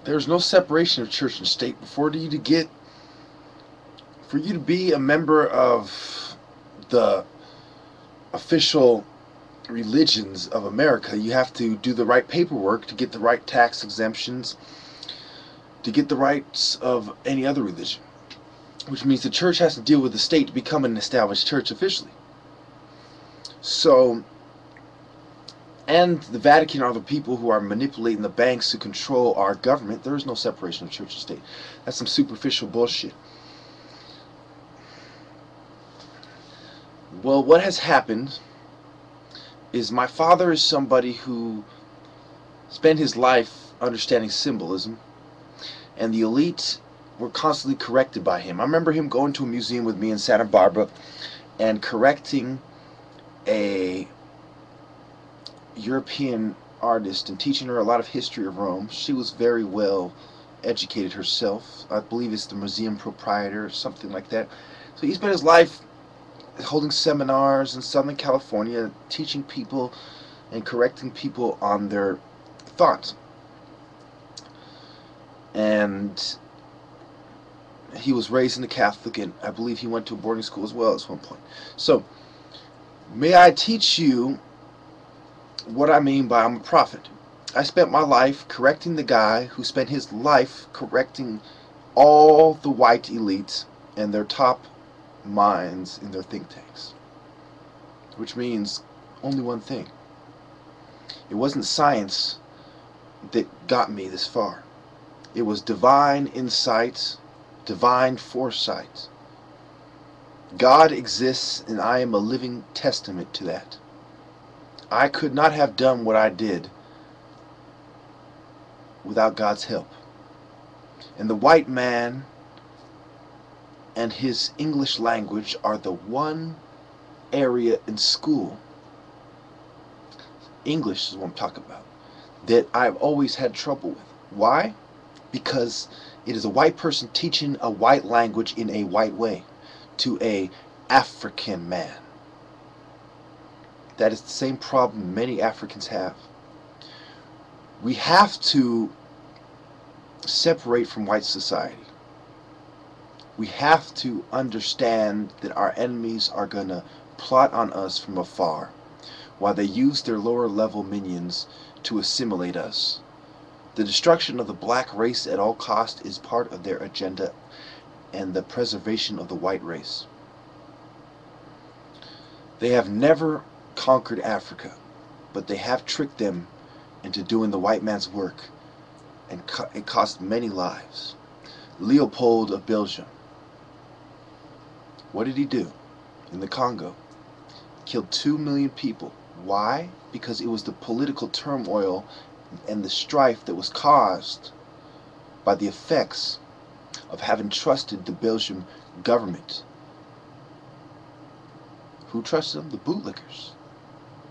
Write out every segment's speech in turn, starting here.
There's no separation of church and state. For you to be a member of the official religions of America, you have to do the right paperwork to get the right tax exemptions, to get the rights of any other religion. Which means the church has to deal with the state to become an established church officially. So, and the Vatican are the people who are manipulating the banks to control our government. There is no separation of church and state. That's some superficial bullshit. Well, what has happened is my father is somebody who spent his life understanding symbolism, and the elite were constantly corrected by him. I remember him going to a museum with me in Santa Barbara and correcting a European artist and teaching her a lot of history of Rome. She was very well educated herself. I believe it's the museum proprietor or something like that. So he spent his life holding seminars in Southern California, teaching people and correcting people on their thoughts. And he was raised in the Catholic, and I believe he went to a boarding school as well at one point. So, may I teach you what I mean by I'm a prophet. I spent my life correcting the guy who spent his life correcting all the white elites and their top minds in their think tanks. Which means only one thing. It wasn't science that got me this far. It was divine insight, divine foresight. God exists, and I am a living testament to that. I could not have done what I did without God's help. And the white man and his English language are the one area in school, English is what I'm talking about, that I've always had trouble with. Why? Because it is a white person teaching a white language in a white way to a African man. That is the same problem many Africans have. We have to separate from white society. We have to understand that our enemies are going to plot on us from afar while they use their lower level minions to assimilate us. The destruction of the black race at all costs is part of their agenda, and the preservation of the white race. They have never conquered Africa, but they have tricked them into doing the white man's work, and it cost many lives. Leopold of Belgium, what did he do in the Congo? Killed 2 million people. Why? Because it was the political turmoil and the strife that was caused by the effects of having trusted the Belgian government. Who trusted them? The bootlickers.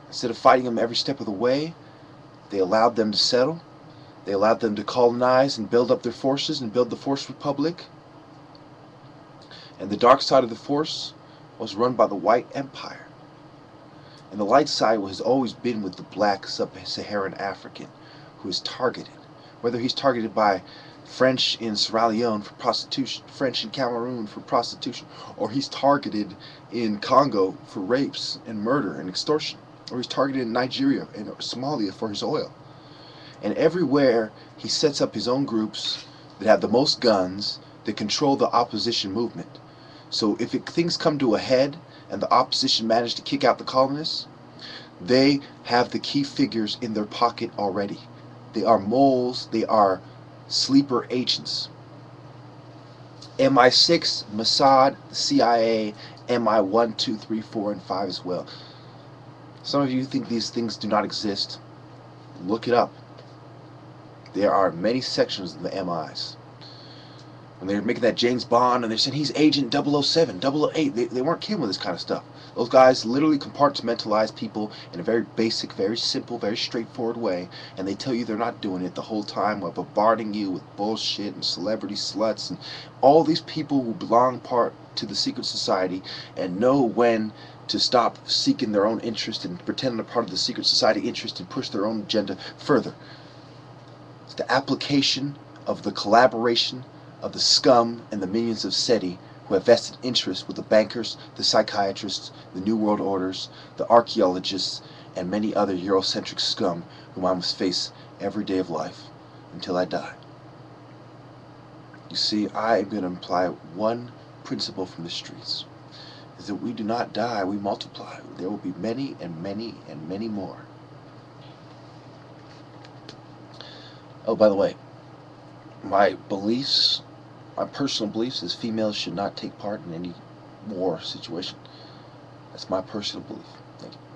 Instead of fighting them every step of the way, they allowed them to settle. They allowed them to colonize and build up their forces and build the Force Republic. And the dark side of the force was run by the white empire. And the light side has always been with the black sub-Saharan African who is targeted. Whether he's targeted by French in Sierra Leone for prostitution, French in Cameroon for prostitution, or he's targeted in Congo for rapes and murder and extortion, or he's targeted in Nigeria and Somalia for his oil. And everywhere he sets up his own groups that have the most guns, that control the opposition movement. So if things come to a head and the opposition manage to kick out the colonists, they have the key figures in their pocket already. They are moles, they are sleeper agents. MI6, Mossad, CIA, MI1, 2, 3, 4, and 5 as well. Some of you think these things do not exist. Look it up. There are many sections of the MIs. When they were making that James Bond and they're saying he's Agent 007, 008, they weren't kidding with this kind of stuff. Those guys literally compartmentalize people in a very basic, very simple, very straightforward way, and they tell you they're not doing it the whole time while bombarding you with bullshit and celebrity sluts and all these people who belong part to the secret society and know when to stop seeking their own interest and pretend they're part of the secret society interest and push their own agenda further. It's the application of the collaboration of the scum and the minions of SETI who have vested interest with the bankers, the psychiatrists, the New World Orders, the archaeologists, and many other Eurocentric scum whom I must face every day of life until I die. You see, I am going to imply one principle from the streets, is that we do not die, we multiply. There will be many and many and many more. Oh, by the way, my beliefs, my personal beliefs is females should not take part in any war situation. That's my personal belief. Thank you.